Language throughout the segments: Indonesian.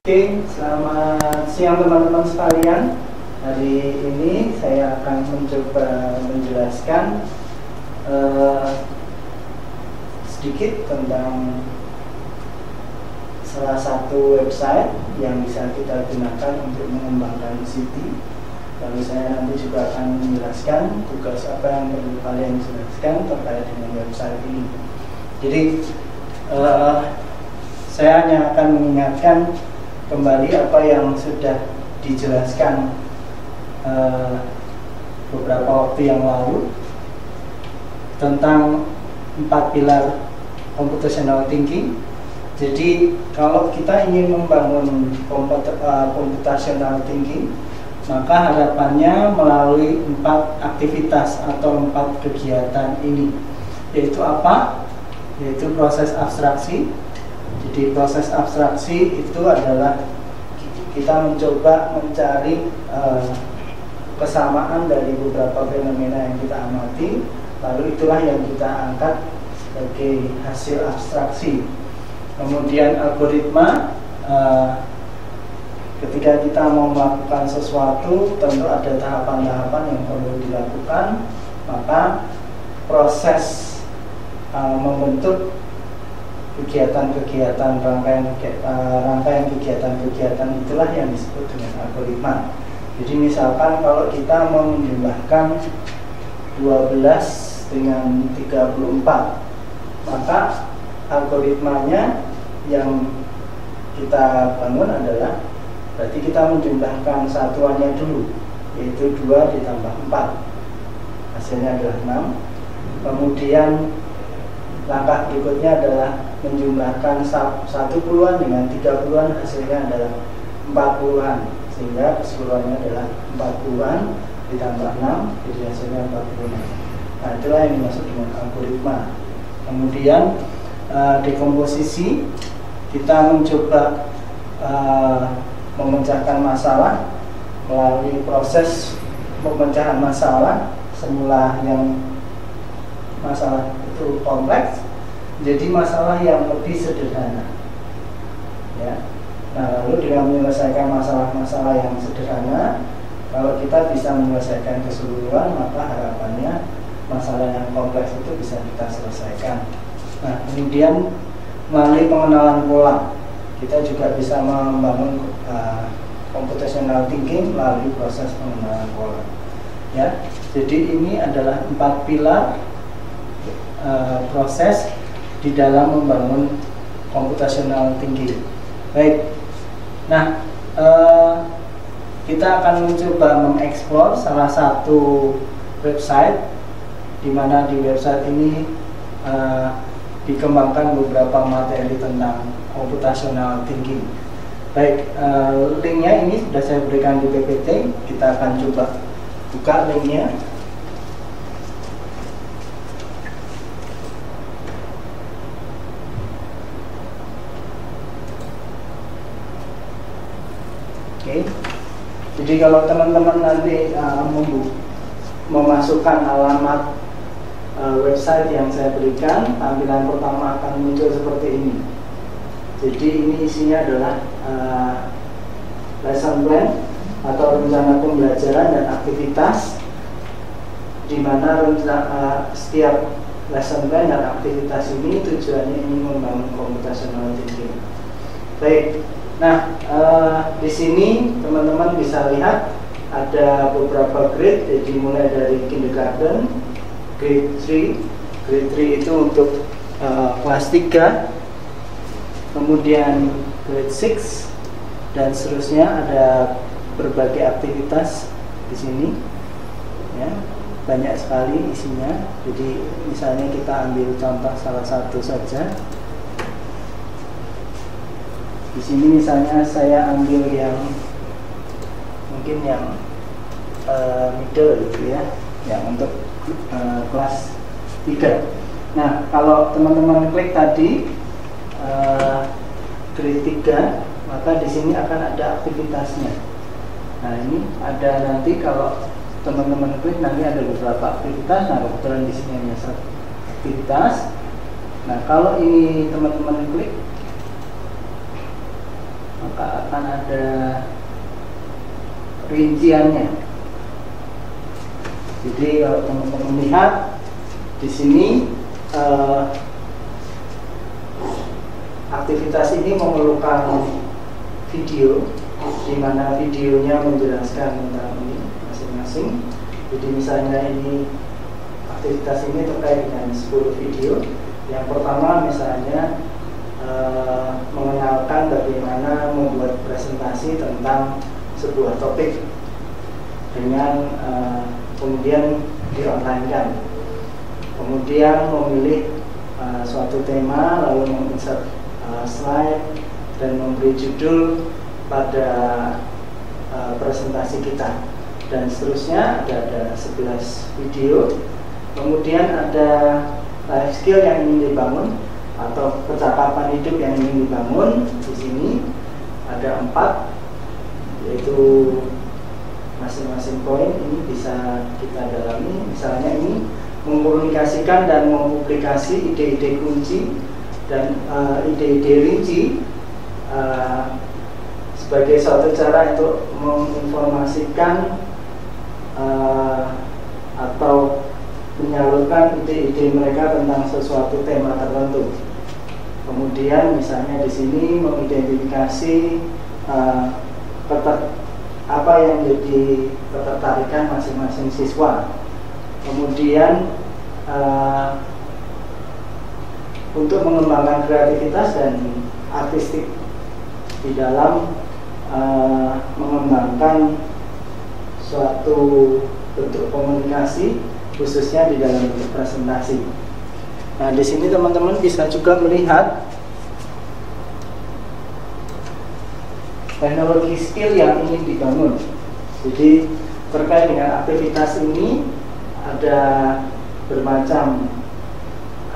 Oke, selamat siang teman-teman sekalian. Hari ini saya akan mencoba menjelaskan sedikit tentang salah satu website yang bisa kita gunakan untuk mengembangkan city. Lalu saya nanti juga akan menjelaskan tugas apa yang perlu kalian jelaskan terkait dengan website ini. Jadi saya hanya akan mengingatkan kembali apa yang sudah dijelaskan beberapa waktu yang lalu tentang 4 pilar computational thinking. Jadi kalau kita ingin membangun computational thinking, maka harapannya melalui 4 aktivitas atau 4 kegiatan ini, yaitu apa? Yaitu proses abstraksi. Jadi proses abstraksi itu adalah kita mencoba mencari kesamaan dari beberapa fenomena yang kita amati, lalu itulah yang kita angkat sebagai hasil abstraksi. Kemudian algoritma, ketika kita mau melakukan sesuatu tentu ada tahapan-tahapan yang perlu dilakukan, maka proses membentuk kegiatan-kegiatan, rangkaian kegiatan-kegiatan itulah yang disebut dengan algoritma. Jadi misalkan kalau kita mau menjumlahkan 12 dengan 34, maka algoritmanya yang kita bangun adalah berarti kita menjumlahkan satuannya dulu, yaitu 2 ditambah 4, hasilnya adalah 6. Kemudian langkah berikutnya adalah menjumlahkan 1/10 dengan 30-an, hasilnya adalah 40-an, sehingga keseluruhannya adalah 40-an ditambah 6, jadi hasilnya 40-an. Nah, itulah yang dimaksud dengan algoritma. Kemudian dekomposisi, kita mencoba memecahkan masalah melalui proses pemecahan masalah. Semula yang masalah itu kompleks, jadi masalah yang lebih sederhana, ya. Nah, lalu dengan menyelesaikan masalah-masalah yang sederhana, kalau kita bisa menyelesaikan keseluruhan, maka harapannya masalah yang kompleks itu bisa kita selesaikan. Nah, kemudian melalui pengenalan pola, kita juga bisa membangun computational thinking melalui proses pengenalan pola, ya. Jadi ini adalah 4 pilar proses di dalam membangun computational thinking. Baik, nah kita akan mencoba mengeksplor salah satu website, di mana di website ini dikembangkan beberapa materi tentang computational thinking. Baik, linknya ini sudah saya berikan di PPT. Kita akan coba buka linknya. Oke. Jadi kalau teman-teman nanti memasukkan alamat website yang saya berikan, tampilan pertama akan muncul seperti ini. Jadi ini isinya adalah lesson plan atau rencana pembelajaran dan aktivitas, di mana setiap lesson plan dan aktivitas ini tujuannya ingin membangun computational thinking. Baik, nah di sini teman-teman bisa lihat ada beberapa grade, jadi mulai dari kindergarten, grade 3. Grade 3 itu untuk kelas 3, kemudian grade 6 dan seterusnya. Ada berbagai aktivitas di sini, ya, banyak sekali isinya. Jadi misalnya kita ambil contoh salah satu saja. Di sini misalnya saya ambil yang mungkin yang middle gitu ya, yang untuk kelas 3. Nah, kalau teman-teman klik tadi grade 3, maka di sini akan ada aktivitasnya. Nah, ini ada nanti kalau teman-teman klik nanti ada beberapa aktivitas. Nah, kebetulan di sini hanya satu aktivitas. Nah, kalau ini teman-teman klik, maka akan ada rinciannya. Jadi kalau teman-teman lihat di sini, aktivitas ini memerlukan video, di mana videonya menjelaskan tentang ini masing-masing. Jadi misalnya ini aktivitas ini terkait dengan 10 video. Yang pertama misalnya mengenalkan bagaimana membuat presentasi tentang sebuah topik dengan kemudian di-online-kan. Kemudian memilih suatu tema, lalu menginsert slide dan memberi judul pada presentasi kita, dan seterusnya. Ada 11 video. Kemudian ada life skill yang ingin dibangun atau percakapan hidup yang ingin dibangun. Di sini ada 4, yaitu masing-masing poin ini bisa kita dalami. Misalnya ini mengkomunikasikan dan mempublikasi ide-ide kunci dan ide-ide rinci sebagai suatu cara untuk menginformasikan atau menyalurkan ide-ide mereka tentang sesuatu tema tertentu. Kemudian misalnya di sini mengidentifikasi apa yang menjadi ketertarikan masing-masing siswa. Kemudian untuk mengembangkan kreativitas dan artistik di dalam mengembangkan suatu bentuk komunikasi, khususnya di dalam bentuk presentasi. Nah, di sini teman-teman bisa juga melihat teknologi skill yang ingin dibangun. Jadi terkait dengan aktivitas ini ada bermacam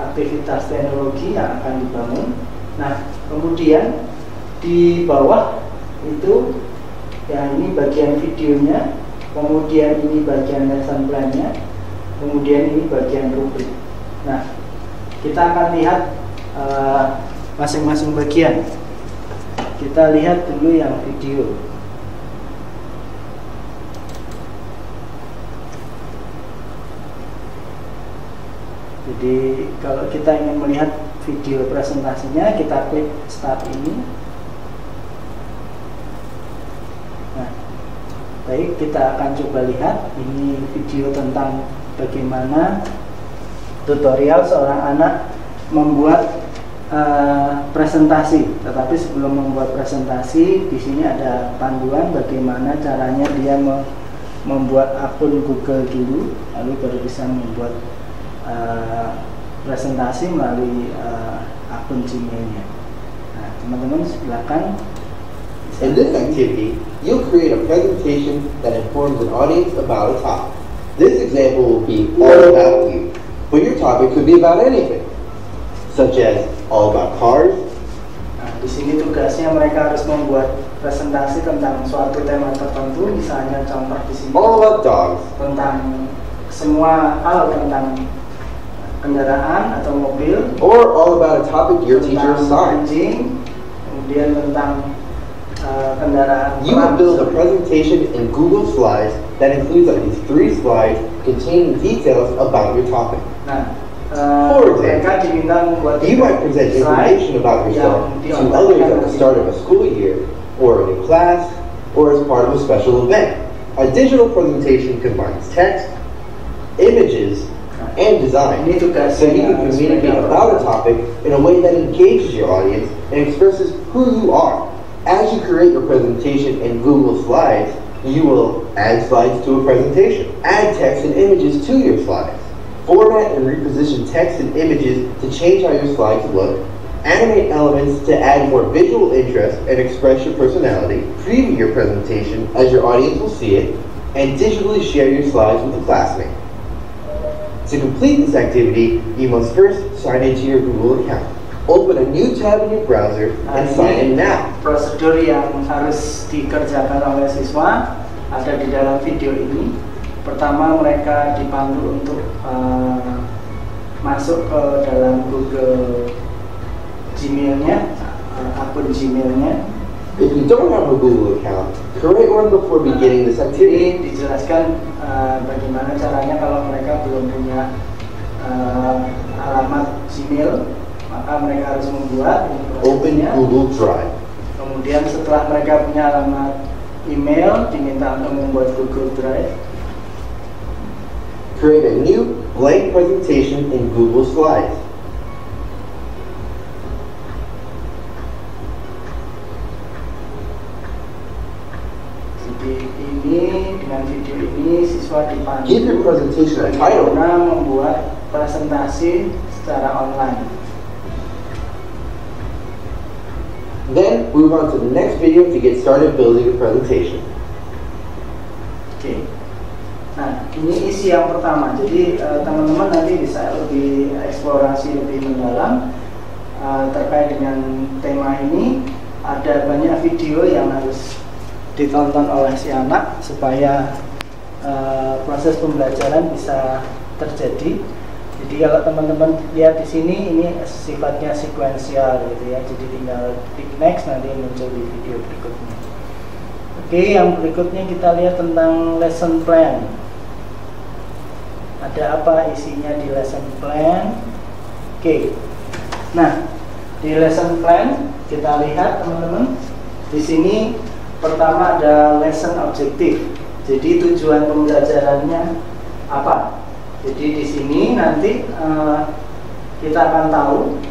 aktivitas teknologi yang akan dibangun. Nah, kemudian di bawah itu ya, ini bagian videonya, kemudian ini bagian lesson plan-nya, kemudian ini bagian rubrik. Nah, kita akan lihat masing-masing bagian. Kita lihat dulu yang video. Jadi kalau kita ingin melihat video presentasinya, kita klik start ini. Nah, baik, kita akan coba lihat ini video tentang bagaimana tutorial seorang anak membuat presentasi. Tetapi sebelum membuat presentasi, di sini ada panduan bagaimana caranya dia membuat akun Google dulu, lalu baru bisa membuat presentasi melalui akun Gmail-nya. Nah, teman-teman silakan. In this activity, you'll create a presentation that informs an audience about a topic. This example will be all about you, but your topic could be about anything, such as all about cars. Nah, di sini tugasnya mereka harus membuat presentasi tentang suatu tema tertentu. Misalnya contoh di sini all about dogs, tentang semua hal tentang kendaraan atau mobil, or all about a topic your teacher tentang assigned. anjing, kemudian tentang kendaraan. You will build a presentation in Google Slides that includes at least 3 slides containing details about your topic. Nah, For mereka example, diminta membuat you might present information about yourself to others at the start of a school year, or a new class, or as part of a special event. A digital presentation combines text, images, and design, so you can communicate about a topic in a way that engages your audience and expresses who you are. As you create your presentation in Google Slides, you will add slides to a presentation, add text and images to your slides, format and reposition text and images to change how your slides look, animate elements to add more visual interest and express your personality, preview your presentation as your audience will see it, and digitally share your slides with a classmate. To complete this activity, you must first sign into your Google account. Open a new tab in your browser and sign in now. Prosedur yang harus dikerjakan oleh siswa ada di dalam video ini. Pertama, mereka dipandu untuk masuk ke dalam Google Gmail-nya, akun Gmail-nya. If you you don't have a Google account, create one before beginning this activity. Ini dijelaskan bagaimana caranya kalau mereka belum punya alamat Gmail, maka mereka harus membuat. Open Google Drive. Kemudian setelah mereka punya alamat email, diminta untuk membuat Google Drive. Create a new blank presentation in Google Slides. Dengan video ini siswa dipandu Give your presentation a title. bagaimana membuat presentasi secara online. Then move on to the next video to get started building a presentation. Oke. Nah, ini isi yang pertama. Jadi teman-teman nanti bisa lebih eksplorasi lebih mendalam terkait dengan tema ini. Ada banyak video yang harus ditonton oleh si anak supaya proses pembelajaran bisa terjadi. Jadi kalau teman-teman lihat di sini, ini sifatnya sekuensial gitu ya. Jadi tinggal klik next, nanti muncul di video berikutnya. Oke, yang berikutnya kita lihat tentang lesson plan. Ada apa isinya di lesson plan? Oke. Nah, di lesson plan kita lihat teman-teman di sini. Pertama ada lesson objektif. Jadi tujuan pembelajarannya apa? Jadi di sini nanti kita akan tahu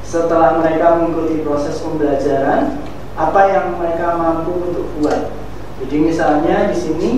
setelah mereka mengikuti proses pembelajaran apa yang mereka mampu untuk buat. Jadi misalnya di sini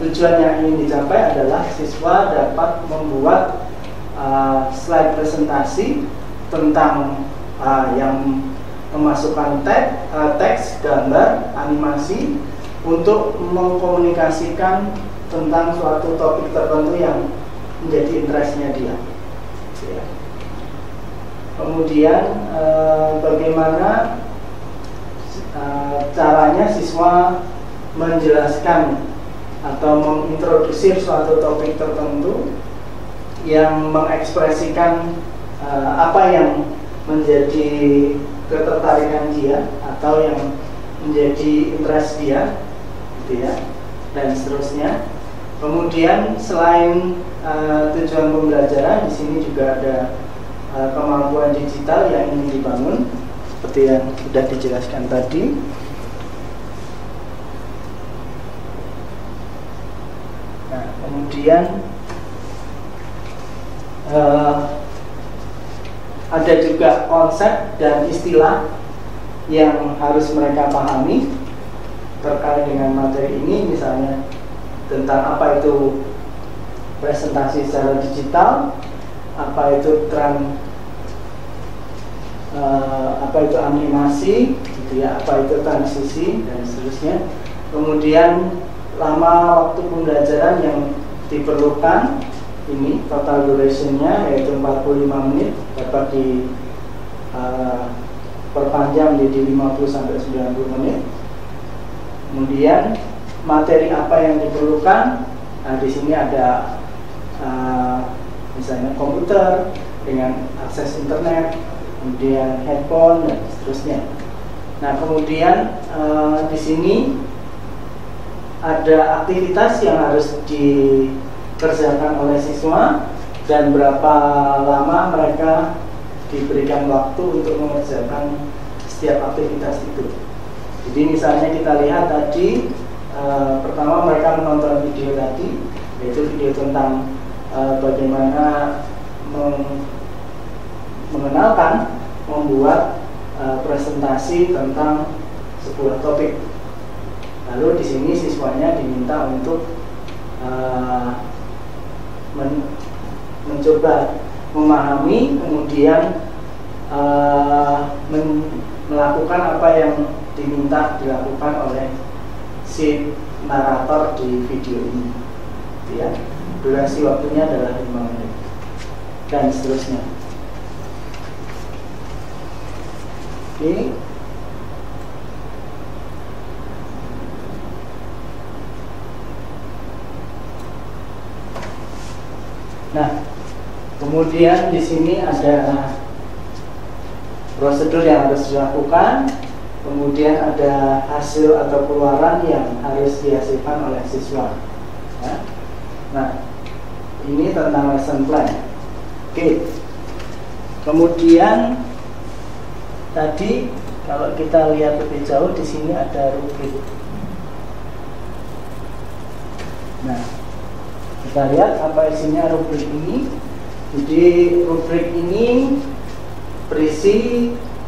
tujuan yang ingin dicapai adalah siswa dapat membuat slide presentasi tentang yang memasukkan teks, gambar, animasi untuk mengkomunikasikan tentang suatu topik tertentu yang menjadi interestnya dia. Kemudian bagaimana caranya siswa menjelaskan atau mengintrodusir suatu topik tertentu yang mengekspresikan apa yang menjadi ketertarikan dia atau yang menjadi interest dia, gitu ya, dan seterusnya. Kemudian selain tujuan pembelajaran, di sini juga ada kemampuan digital yang ingin dibangun, seperti yang sudah dijelaskan tadi. Nah, kemudian ada juga konsep dan istilah yang harus mereka pahami terkait dengan materi ini, misalnya tentang apa itu presentasi secara digital, apa itu animasi, gitu ya, apa itu transisi dan seterusnya. Kemudian lama waktu pembelajaran yang diperlukan, ini total durationnya yaitu 45 menit, dapat diperpanjang menjadi 50-90 menit. Kemudian materi apa yang diperlukan, nah di sini ada misalnya komputer dengan akses internet, kemudian handphone dan seterusnya. Nah kemudian di sini ada aktivitas yang harus dikerjakan oleh siswa dan berapa lama mereka diberikan waktu untuk mengerjakan setiap aktivitas itu. Jadi misalnya kita lihat tadi pertama mereka menonton video tadi, yaitu video tentang bagaimana mengenalkan, membuat presentasi tentang sebuah topik. Lalu di sini siswanya diminta untuk mencoba memahami, kemudian melakukan apa yang diminta dilakukan oleh si narator di video ini, ya. Durasi waktunya adalah 5 menit dan seterusnya. Oke. Nah, kemudian di sini ada prosedur yang harus dilakukan. kemudian ada hasil atau keluaran yang harus dihasilkan oleh siswa. Ya. Nah, ini tentang lesson plan. Oke. Kemudian tadi kalau kita lihat lebih jauh di sini ada rubrik. Nah, kita lihat apa isinya rubrik ini. Jadi rubrik ini berisi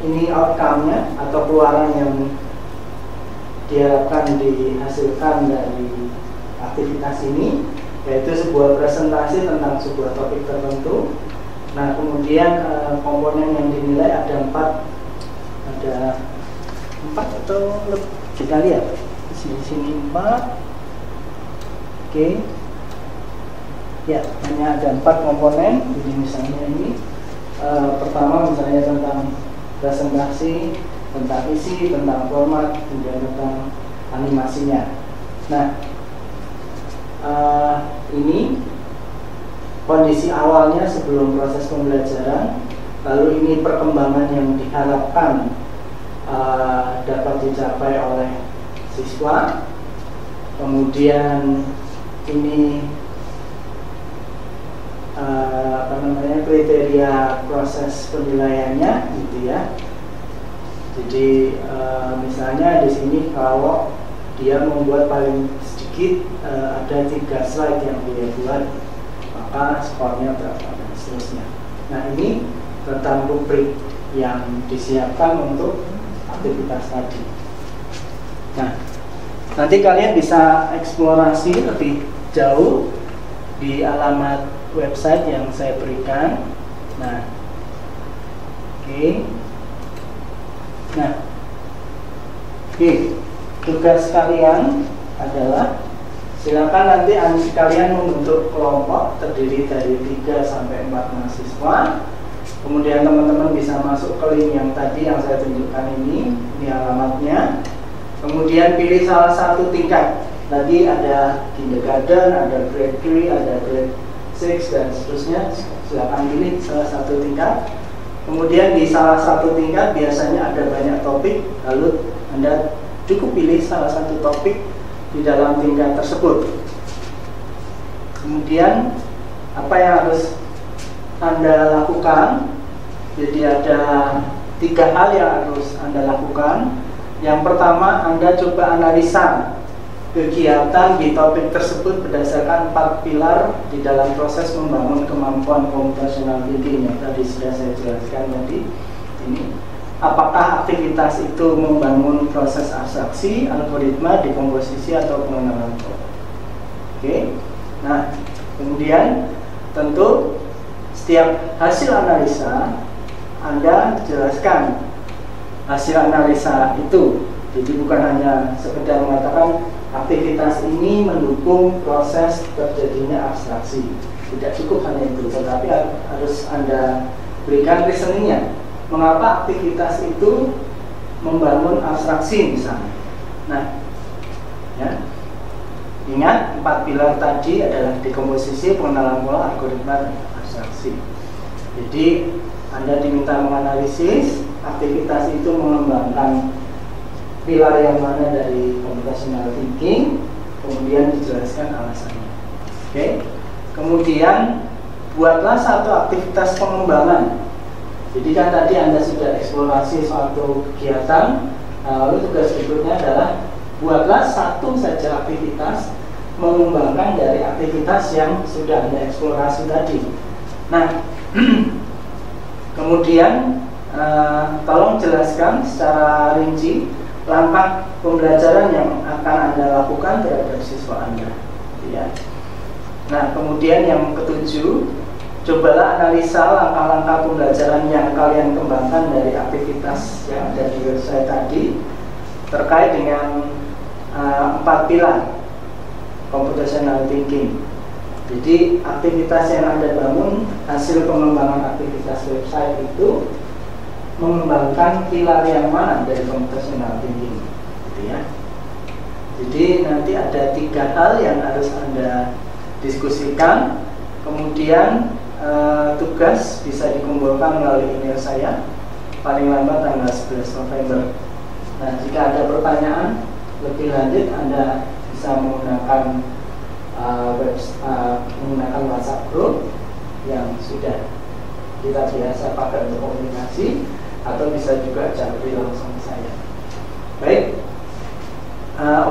ini outcome-nya atau keluaran yang diharapkan dihasilkan dari aktivitas ini, yaitu sebuah presentasi tentang sebuah topik tertentu. Nah, kemudian komponen yang dinilai ada empat atau lebih. Kita lihat di sini 4. Oke. Ya, hanya ada 4 komponen. Jadi misalnya ini pertama misalnya tentang presentasi, tentang isi, tentang format, kemudian tentang animasinya. Nah, ini kondisi awalnya sebelum proses pembelajaran, lalu ini perkembangan yang diharapkan dapat dicapai oleh siswa, kemudian ini kriteria proses penilaiannya, gitu ya. Jadi misalnya di sini kalau dia membuat paling sedikit ada 3 slide yang dia buat, maka skornya berapa dan seterusnya. Nah, ini tentang rubrik yang disiapkan untuk aktivitas tadi. Nah, nanti kalian bisa eksplorasi lebih jauh di alamat website yang saya berikan. Nah, oke. Nah, oke. Tugas kalian adalah silakan nanti kalian membentuk kelompok terdiri dari 3 sampai 4 mahasiswa. Kemudian teman-teman bisa masuk ke link yang tadi yang saya tunjukkan ini alamatnya. Kemudian pilih salah satu tingkat. Tadi ada kindergarten, ada grade 3, ada grade 6 dan seterusnya. Silakan pilih salah satu tingkat. Kemudian di salah satu tingkat biasanya ada banyak topik, lalu Anda cukup pilih salah satu topik di dalam tingkat tersebut. Kemudian apa yang harus Anda lakukan? Jadi ada 3 hal yang harus Anda lakukan. Yang pertama, Anda coba analisa kegiatan di topik tersebut berdasarkan 4 pilar di dalam proses membangun kemampuan computational thinking yang tadi sudah saya jelaskan tadi. Ini apakah aktivitas itu membangun proses abstraksi, algoritma, dekomposisi atau pengenalan kode. Oke. Nah, kemudian tentu setiap hasil analisa Anda jelaskan hasil analisa itu. Jadi bukan hanya sekedar mengatakan aktivitas ini mendukung proses terjadinya abstraksi. Tidak cukup hanya itu, tetapi harus Anda berikan reasoningnya. Mengapa aktivitas itu membangun abstraksi misalnya. Nah, ya, ingat 4 pilar tadi adalah dekomposisi, pengenalan pola, algoritma, dan abstraksi. Jadi Anda diminta menganalisis aktivitas itu mengembangkan pilar yang mana dari computational thinking, kemudian dijelaskan alasannya. Oke. Kemudian buatlah satu aktivitas pengembangan. Jadi kan tadi Anda sudah eksplorasi suatu kegiatan, lalu tugas berikutnya adalah buatlah satu saja aktivitas mengembangkan dari aktivitas yang sudah Anda eksplorasi tadi. Nah, kemudian tolong jelaskan secara rinci langkah pembelajaran yang akan Anda lakukan terhadap siswa Anda, ya. Nah, kemudian yang ketujuh, cobalah analisa langkah-langkah pembelajaran yang kalian kembangkan dari aktivitas yang ada di website tadi terkait dengan 4 pilar computational thinking. Jadi aktivitas yang Anda bangun, hasil pengembangan aktivitas website itu mengembangkan pilar yang mana dari computational thinking, gitu ya. Jadi nanti ada 3 hal yang harus Anda diskusikan. Kemudian tugas bisa dikumpulkan melalui email saya paling lambat tanggal 11 November. Nah, jika ada pertanyaan lebih lanjut, Anda bisa menggunakan menggunakan WhatsApp group yang sudah kita biasa pakai untuk komunikasi, atau bisa juga jaluri langsung ke saya. Baik,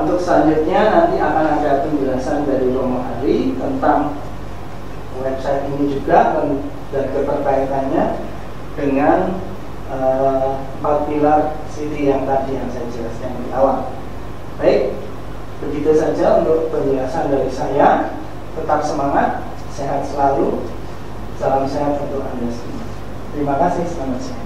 untuk selanjutnya nanti akan ada penjelasan dari Romo Hari tentang website ini juga dan keterkaitannya dengan 4 pilar City yang tadi yang saya jelaskan di awal. Baik, begitu saja untuk penjelasan dari saya. Tetap semangat, sehat selalu, salam sehat untuk Anda semua. Terima kasih, selamat siang.